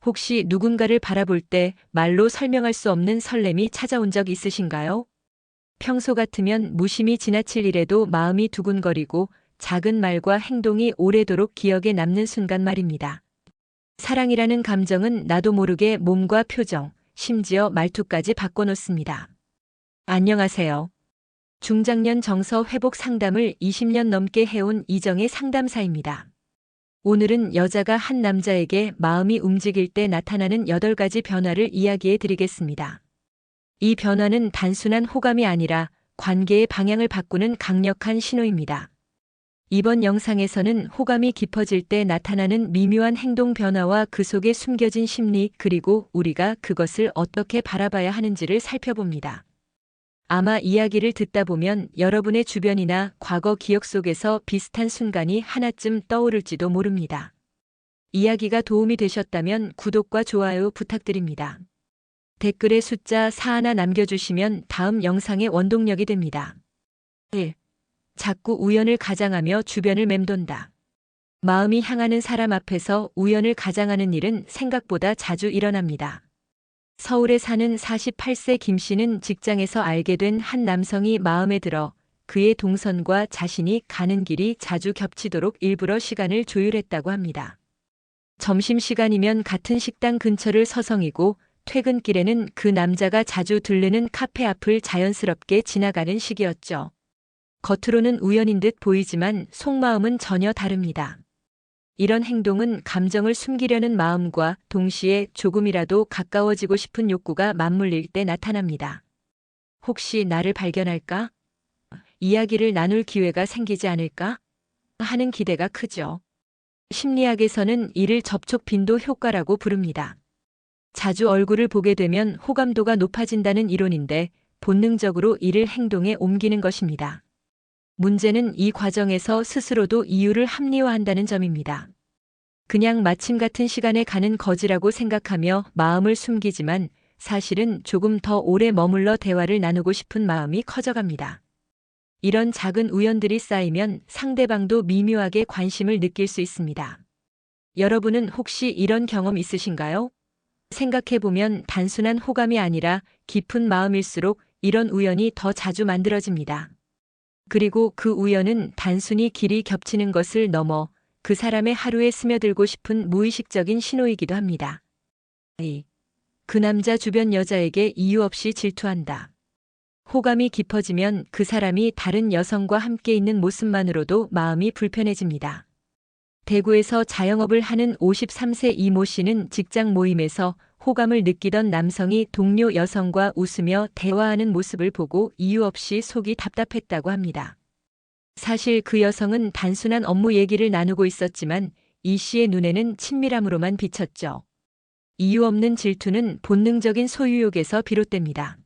혹시 누군가를 바라볼 때 말로 설명할 수 없는 설렘이 찾아온 적 있으신가요? 평소 같으면 무심히 지나칠 일에도 마음이 두근거리고 작은 말과 행동이 오래도록 기억에 남는 순간 말입니다. 사랑이라는 감정은 나도 모르게 몸과 표정, 심지어 말투까지 바꿔놓습니다. 안녕하세요. 중장년 정서 회복 상담을 20년 넘게 해온 이정의 상담사입니다. 오늘은 여자가 한 남자에게 마음이 움직일 때 나타나는 8가지 변화를 이야기해 드리겠습니다. 이 변화는 단순한 호감이 아니라 관계의 방향을 바꾸는 강력한 신호입니다. 이번 영상에서는 호감이 깊어질 때 나타나는 미묘한 행동 변화와 그 속에 숨겨진 심리, 그리고 우리가 그것을 어떻게 바라봐야 하는지를 살펴봅니다. 아마 이야기를 듣다 보면 여러분의 주변이나 과거 기억 속에서 비슷한 순간이 하나쯤 떠오를지도 모릅니다. 이야기가 도움이 되셨다면 구독과 좋아요 부탁드립니다. 댓글에 숫자 4 하나 남겨주시면 다음 영상의 원동력이 됩니다. 1. 자꾸 우연을 가장하며 주변을 맴돈다. 마음이 향하는 사람 앞에서 우연을 가장하는 일은 생각보다 자주 일어납니다. 서울에 사는 48세 김 씨는 직장에서 알게 된 한 남성이 마음에 들어 그의 동선과 자신이 가는 길이 자주 겹치도록 일부러 시간을 조율했다고 합니다. 점심시간이면 같은 식당 근처를 서성이고 퇴근길에는 그 남자가 자주 들르는 카페 앞을 자연스럽게 지나가는 시기였죠. 겉으로는 우연인 듯 보이지만 속마음은 전혀 다릅니다. 이런 행동은 감정을 숨기려는 마음과 동시에 조금이라도 가까워지고 싶은 욕구가 맞물릴 때 나타납니다. 혹시 나를 발견할까? 이야기를 나눌 기회가 생기지 않을까? 하는 기대가 크죠. 심리학에서는 이를 접촉 빈도 효과라고 부릅니다. 자주 얼굴을 보게 되면 호감도가 높아진다는 이론인데 본능적으로 이를 행동에 옮기는 것입니다. 문제는 이 과정에서 스스로도 이유를 합리화한다는 점입니다. 그냥 마침 같은 시간에 가는 거지라고 생각하며 마음을 숨기지만 사실은 조금 더 오래 머물러 대화를 나누고 싶은 마음이 커져갑니다. 이런 작은 우연들이 쌓이면 상대방도 미묘하게 관심을 느낄 수 있습니다. 여러분은 혹시 이런 경험 있으신가요? 생각해보면 단순한 호감이 아니라 깊은 마음일수록 이런 우연이 더 자주 만들어집니다. 그리고 그 우연은 단순히 길이 겹치는 것을 넘어 그 사람의 하루에 스며들고 싶은 무의식적인 신호이기도 합니다. 2. 그 남자 주변 여자에게 이유 없이 질투한다. 호감이 깊어지면 그 사람이 다른 여성과 함께 있는 모습만으로도 마음이 불편해집니다. 대구에서 자영업을 하는 53세 이모 씨는 직장 모임에서 호감을 느끼던 남성이 동료 여성과 웃으며 대화하는 모습을 보고 이유 없이 속이 답답했다고 합니다. 사실 그 여성은 단순한 업무 얘기를 나누고 있었지만 이 씨의 눈에는 친밀함으로만 비쳤죠. 이유 없는 질투는 본능적인 소유욕에서 비롯됩니다.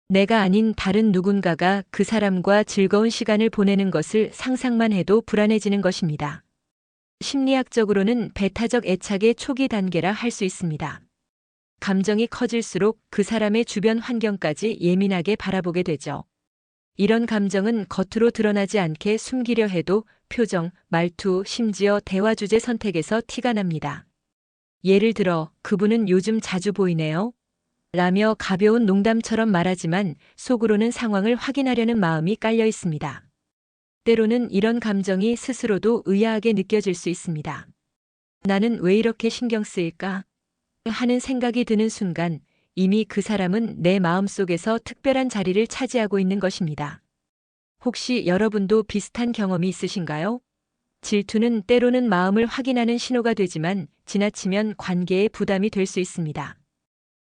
내가 아닌 다른 누군가가 그 사람과 즐거운 시간을 보내는 것을 상상만 해도 불안해지는 것입니다. 심리학적으로는 배타적 애착의 초기 단계라 할 수 있습니다. 감정이 커질수록 그 사람의 주변 환경까지 예민하게 바라보게 되죠. 이런 감정은 겉으로 드러나지 않게 숨기려 해도 표정, 말투, 심지어 대화 주제 선택에서 티가 납니다. 예를 들어, 그분은 요즘 자주 보이네요. 라며 가벼운 농담처럼 말하지만 속으로는 상황을 확인하려는 마음이 깔려 있습니다. 때로는 이런 감정이 스스로도 의아하게 느껴질 수 있습니다. 나는 왜 이렇게 신경 쓰일까? 하는 생각이 드는 순간 이미 그 사람은 내 마음속에서 특별한 자리를 차지하고 있는 것입니다. 혹시 여러분도 비슷한 경험이 있으신가요? 질투는 때로는 마음을 확인하는 신호가 되지만 지나치면 관계에 부담이 될 수 있습니다.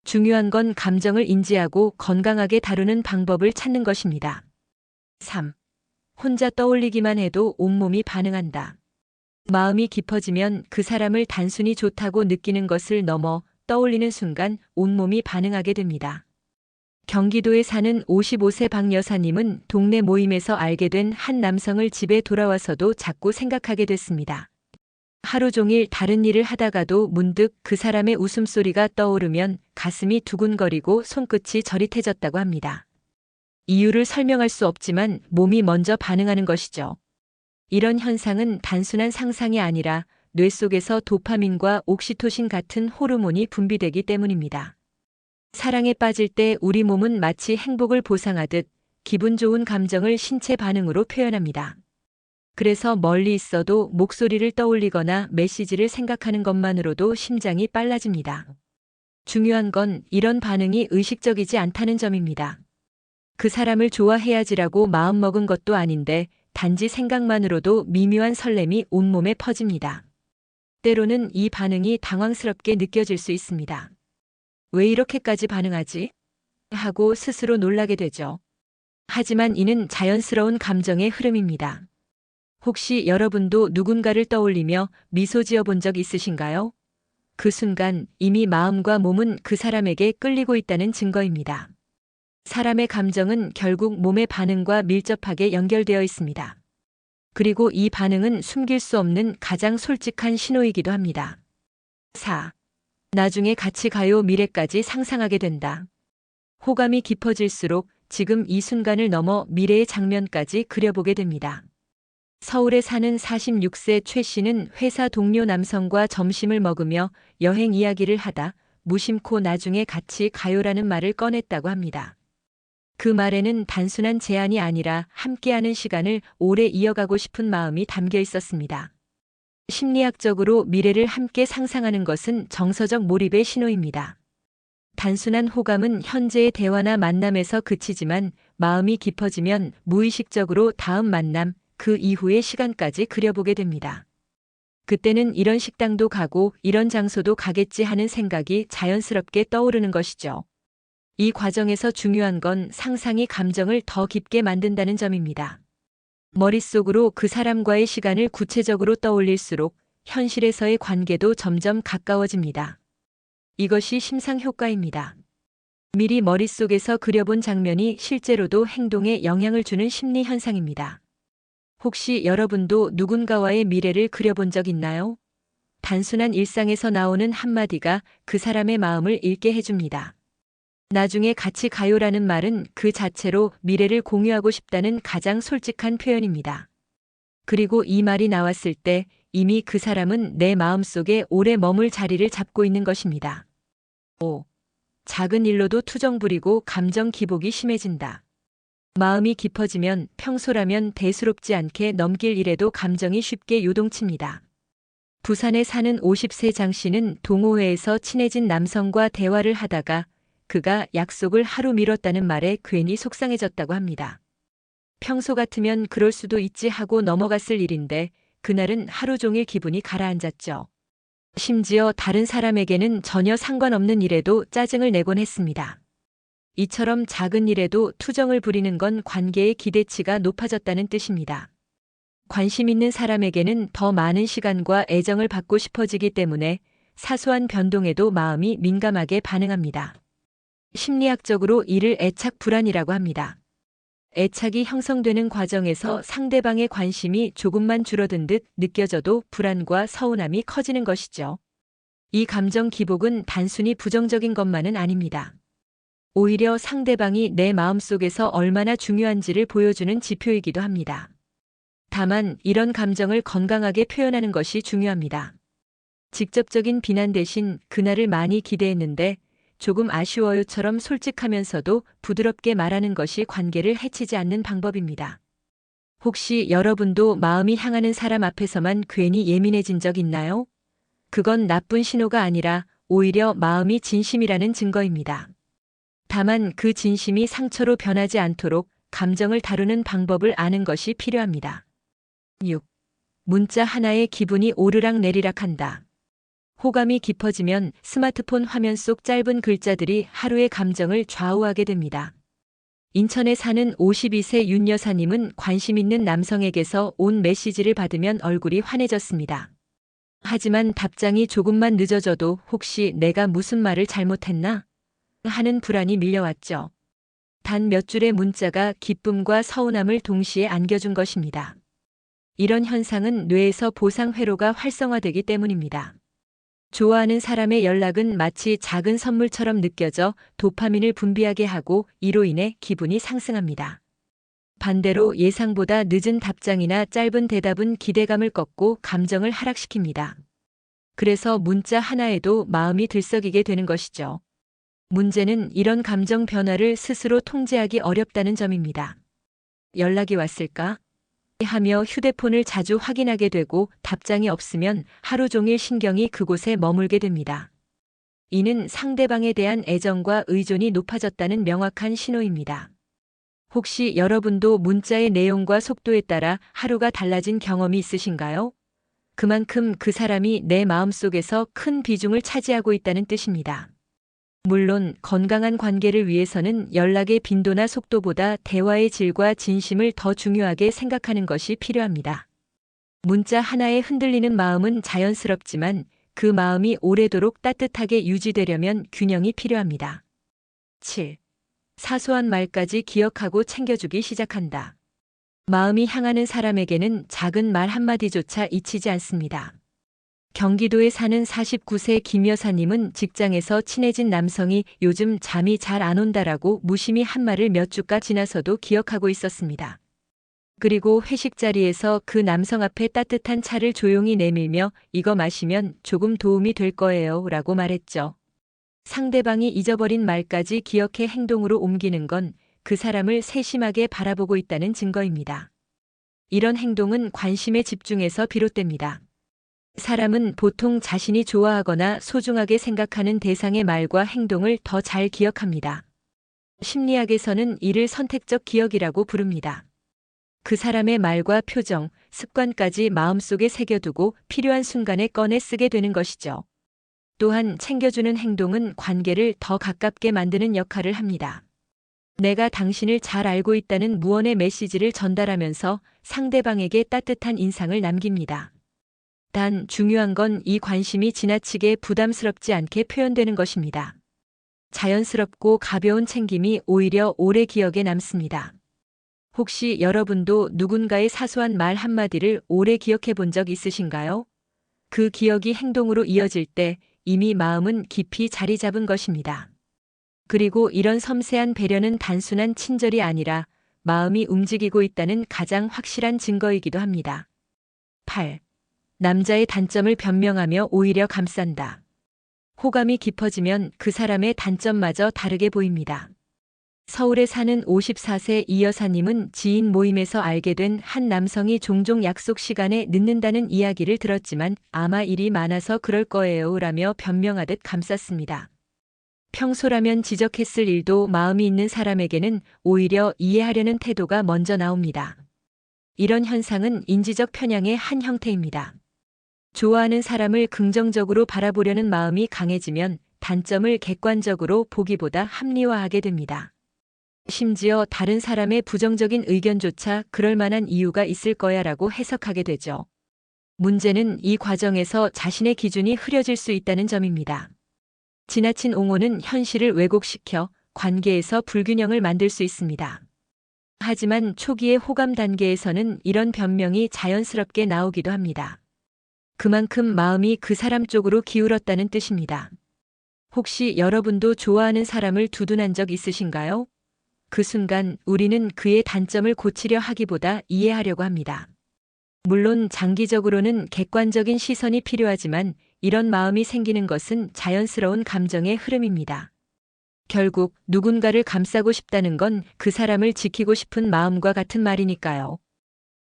중요한 건 감정을 인지하고 건강하게 다루는 방법을 찾는 것입니다. 3. 혼자 떠올리기만 해도 온몸이 반응한다. 마음이 깊어지면 그 사람을 단순히 좋다고 느끼는 것을 넘어 떠올리는 순간 온몸이 반응하게 됩니다. 경기도에 사는 55세 박 여사님은 동네 모임에서 알게 된 한 남성을 집에 돌아와서도 자꾸 생각하게 됐습니다. 하루 종일 다른 일을 하다가도 문득 그 사람의 웃음소리가 떠오르면 가슴이 두근거리고 손끝이 저릿해졌다고 합니다. 이유를 설명할 수 없지만 몸이 먼저 반응하는 것이죠. 이런 현상은 단순한 상상이 아니라 뇌 속에서 도파민과 옥시토신 같은 호르몬이 분비되기 때문입니다. 사랑에 빠질 때 우리 몸은 마치 행복을 보상하듯 기분 좋은 감정을 신체 반응으로 표현합니다. 그래서 멀리 있어도 목소리를 떠올리거나 메시지를 생각하는 것만으로도 심장이 빨라집니다. 중요한 건 이런 반응이 의식적이지 않다는 점입니다. 그 사람을 좋아해야지라고 마음먹은 것도 아닌데 단지 생각만으로도 미묘한 설렘이 온몸에 퍼집니다. 때로는 이 반응이 당황스럽게 느껴질 수 있습니다. 왜 이렇게까지 반응하지? 하고 스스로 놀라게 되죠. 하지만 이는 자연스러운 감정의 흐름입니다. 혹시 여러분도 누군가를 떠올리며 미소 지어 본 적 있으신가요? 그 순간 이미 마음과 몸은 그 사람에게 끌리고 있다는 증거입니다. 사람의 감정은 결국 몸의 반응과 밀접하게 연결되어 있습니다. 그리고 이 반응은 숨길 수 없는 가장 솔직한 신호이기도 합니다. 4. 나중에 같이 가요. 미래까지 상상하게 된다. 호감이 깊어질수록 지금 이 순간을 넘어 미래의 장면까지 그려보게 됩니다. 서울에 사는 46세 최 씨는 회사 동료 남성과 점심을 먹으며 여행 이야기를 하다 무심코 나중에 같이 가요라는 말을 꺼냈다고 합니다. 그 말에는 단순한 제안이 아니라 함께하는 시간을 오래 이어가고 싶은 마음이 담겨 있었습니다. 심리학적으로 미래를 함께 상상하는 것은 정서적 몰입의 신호입니다. 단순한 호감은 현재의 대화나 만남에서 그치지만 마음이 깊어지면 무의식적으로 다음 만남, 그 이후의 시간까지 그려보게 됩니다. 그때는 이런 식당도 가고 이런 장소도 가겠지 하는 생각이 자연스럽게 떠오르는 것이죠. 이 과정에서 중요한 건 상상이 감정을 더 깊게 만든다는 점입니다. 머릿속으로 그 사람과의 시간을 구체적으로 떠올릴수록 현실에서의 관계도 점점 가까워집니다. 이것이 심상 효과입니다. 미리 머릿속에서 그려본 장면이 실제로도 행동에 영향을 주는 심리 현상입니다. 혹시 여러분도 누군가와의 미래를 그려본 적 있나요? 단순한 일상에서 나오는 한마디가 그 사람의 마음을 읽게 해줍니다. 나중에 같이 가요라는 말은 그 자체로 미래를 공유하고 싶다는 가장 솔직한 표현입니다. 그리고 이 말이 나왔을 때 이미 그 사람은 내 마음속에 오래 머물 자리를 잡고 있는 것입니다. 5. 작은 일로도 투정 부리고 감정 기복이 심해진다. 마음이 깊어지면 평소라면 대수롭지 않게 넘길 일에도 감정이 쉽게 요동칩니다. 부산에 사는 50세 장 씨는 동호회에서 친해진 남성과 대화를 하다가 그가 약속을 하루 미뤘다는 말에 괜히 속상해졌다고 합니다. 평소 같으면 그럴 수도 있지 하고 넘어갔을 일인데 그날은 하루 종일 기분이 가라앉았죠. 심지어 다른 사람에게는 전혀 상관없는 일에도 짜증을 내곤 했습니다. 이처럼 작은 일에도 투정을 부리는 건 관계의 기대치가 높아졌다는 뜻입니다. 관심 있는 사람에게는 더 많은 시간과 애정을 받고 싶어지기 때문에 사소한 변동에도 마음이 민감하게 반응합니다. 심리학적으로 이를 애착 불안이라고 합니다. 애착이 형성되는 과정에서 상대방의 관심이 조금만 줄어든 듯 느껴져도 불안과 서운함이 커지는 것이죠. 이 감정 기복은 단순히 부정적인 것만은 아닙니다. 오히려 상대방이 내 마음속에서 얼마나 중요한지를 보여주는 지표이기도 합니다. 다만 이런 감정을 건강하게 표현하는 것이 중요합니다. 직접적인 비난 대신 그날을 많이 기대했는데 조금 아쉬워요처럼 솔직하면서도 부드럽게 말하는 것이 관계를 해치지 않는 방법입니다. 혹시 여러분도 마음이 향하는 사람 앞에서만 괜히 예민해진 적 있나요? 그건 나쁜 신호가 아니라 오히려 마음이 진심이라는 증거입니다. 다만 그 진심이 상처로 변하지 않도록 감정을 다루는 방법을 아는 것이 필요합니다. 6. 문자 하나에 기분이 오르락내리락한다. 호감이 깊어지면 스마트폰 화면 속 짧은 글자들이 하루의 감정을 좌우하게 됩니다. 인천에 사는 52세 윤 여사님은 관심 있는 남성에게서 온 메시지를 받으면 얼굴이 환해졌습니다. 하지만 답장이 조금만 늦어져도 혹시 내가 무슨 말을 잘못했나? 하는 불안이 밀려왔죠. 단 몇 줄의 문자가 기쁨과 서운함을 동시에 안겨준 것입니다. 이런 현상은 뇌에서 보상 회로가 활성화되기 때문입니다. 좋아하는 사람의 연락은 마치 작은 선물처럼 느껴져 도파민을 분비하게 하고 이로 인해 기분이 상승합니다. 반대로 예상보다 늦은 답장이나 짧은 대답은 기대감을 꺾고 감정을 하락시킵니다. 그래서 문자 하나에도 마음이 들썩이게 되는 것이죠. 문제는 이런 감정 변화를 스스로 통제하기 어렵다는 점입니다. 연락이 왔을까? 하며 휴대폰을 자주 확인하게 되고 답장이 없으면 하루 종일 신경이 그곳에 머물게 됩니다. 이는 상대방에 대한 애정과 의존이 높아졌다는 명확한 신호입니다. 혹시 여러분도 문자의 내용과 속도에 따라 하루가 달라진 경험이 있으신가요? 그만큼 그 사람이 내 마음속에서 큰 비중을 차지하고 있다는 뜻입니다. 물론 건강한 관계를 위해서는 연락의 빈도나 속도보다 대화의 질과 진심을 더 중요하게 생각하는 것이 필요합니다. 문자 하나에 흔들리는 마음은 자연스럽지만 그 마음이 오래도록 따뜻하게 유지되려면 균형이 필요합니다. 7. 사소한 말까지 기억하고 챙겨주기 시작한다. 마음이 향하는 사람에게는 작은 말 한마디조차 잊히지 않습니다. 경기도에 사는 49세 김 여사님은 직장에서 친해진 남성이 요즘 잠이 잘 안 온다라고 무심히 한 말을 몇 주가 지나서도 기억하고 있었습니다. 그리고 회식 자리에서 그 남성 앞에 따뜻한 차를 조용히 내밀며 이거 마시면 조금 도움이 될 거예요 라고 말했죠. 상대방이 잊어버린 말까지 기억해 행동으로 옮기는 건 그 사람을 세심하게 바라보고 있다는 증거입니다. 이런 행동은 관심에 집중해서 비롯됩니다. 사람은 보통 자신이 좋아하거나 소중하게 생각하는 대상의 말과 행동을 더 잘 기억합니다. 심리학에서는 이를 선택적 기억이라고 부릅니다. 그 사람의 말과 표정, 습관까지 마음속에 새겨두고 필요한 순간에 꺼내 쓰게 되는 것이죠. 또한 챙겨주는 행동은 관계를 더 가깝게 만드는 역할을 합니다. 내가 당신을 잘 알고 있다는 무언의 메시지를 전달하면서 상대방에게 따뜻한 인상을 남깁니다. 단 중요한 건 이 관심이 지나치게 부담스럽지 않게 표현되는 것입니다. 자연스럽고 가벼운 챙김이 오히려 오래 기억에 남습니다. 혹시 여러분도 누군가의 사소한 말 한마디를 오래 기억해 본 적 있으신가요? 그 기억이 행동으로 이어질 때 이미 마음은 깊이 자리 잡은 것입니다. 그리고 이런 섬세한 배려는 단순한 친절이 아니라 마음이 움직이고 있다는 가장 확실한 증거이기도 합니다. 8. 남자의 단점을 변명하며 오히려 감싼다. 호감이 깊어지면 그 사람의 단점마저 다르게 보입니다. 서울에 사는 54세 이 여사님은 지인 모임에서 알게 된 한 남성이 종종 약속 시간에 늦는다는 이야기를 들었지만 아마 일이 많아서 그럴 거예요 라며 변명하듯 감쌌습니다. 평소라면 지적했을 일도 마음이 있는 사람에게는 오히려 이해하려는 태도가 먼저 나옵니다. 이런 현상은 인지적 편향의 한 형태입니다. 좋아하는 사람을 긍정적으로 바라보려는 마음이 강해지면 단점을 객관적으로 보기보다 합리화하게 됩니다. 심지어 다른 사람의 부정적인 의견조차 그럴 만한 이유가 있을 거야 라고 해석하게 되죠. 문제는 이 과정에서 자신의 기준이 흐려질 수 있다는 점입니다. 지나친 옹호는 현실을 왜곡시켜 관계에서 불균형을 만들 수 있습니다. 하지만 초기의 호감 단계에서는 이런 변명이 자연스럽게 나오기도 합니다. 그만큼 마음이 그 사람 쪽으로 기울었다는 뜻입니다. 혹시 여러분도 좋아하는 사람을 두둔한 적 있으신가요? 그 순간 우리는 그의 단점을 고치려 하기보다 이해하려고 합니다. 물론 장기적으로는 객관적인 시선이 필요하지만 이런 마음이 생기는 것은 자연스러운 감정의 흐름입니다. 결국 누군가를 감싸고 싶다는 건 그 사람을 지키고 싶은 마음과 같은 말이니까요.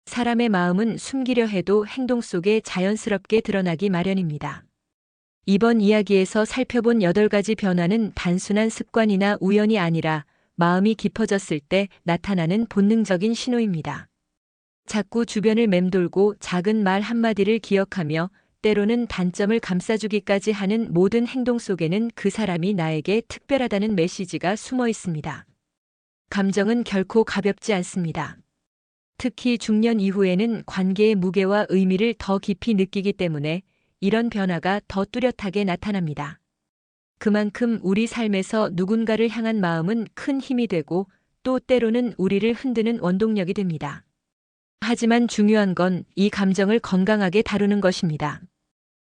사람의 마음은 숨기려 해도 행동 속에 자연스럽게 드러나기 마련입니다. 이번 이야기에서 살펴본 8가지 변화는 단순한 습관이나 우연이 아니라 마음이 깊어졌을 때 나타나는 본능적인 신호입니다. 자꾸 주변을 맴돌고 작은 말 한마디를 기억하며 때로는 단점을 감싸주기까지 하는 모든 행동 속에는 그 사람이 나에게 특별하다는 메시지가 숨어 있습니다. 감정은 결코 가볍지 않습니다. 특히 중년 이후에는 관계의 무게와 의미를 더 깊이 느끼기 때문에 이런 변화가 더 뚜렷하게 나타납니다. 그만큼 우리 삶에서 누군가를 향한 마음은 큰 힘이 되고 또 때로는 우리를 흔드는 원동력이 됩니다. 하지만 중요한 건 이 감정을 건강하게 다루는 것입니다.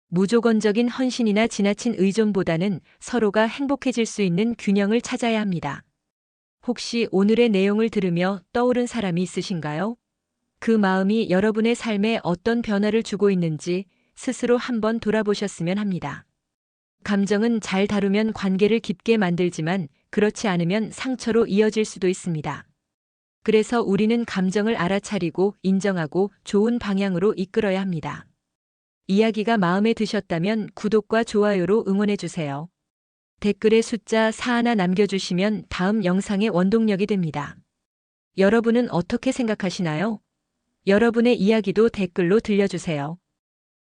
무조건적인 헌신이나 지나친 의존보다는 서로가 행복해질 수 있는 균형을 찾아야 합니다. 혹시 오늘의 내용을 들으며 떠오른 사람이 있으신가요? 그 마음이 여러분의 삶에 어떤 변화를 주고 있는지 스스로 한번 돌아보셨으면 합니다. 감정은 잘 다루면 관계를 깊게 만들지만 그렇지 않으면 상처로 이어질 수도 있습니다. 그래서 우리는 감정을 알아차리고 인정하고 좋은 방향으로 이끌어야 합니다. 이야기가 마음에 드셨다면 구독과 좋아요로 응원해주세요. 댓글에 숫자 4 하나 남겨주시면 다음 영상의 원동력이 됩니다. 여러분은 어떻게 생각하시나요? 여러분의 이야기도 댓글로 들려주세요.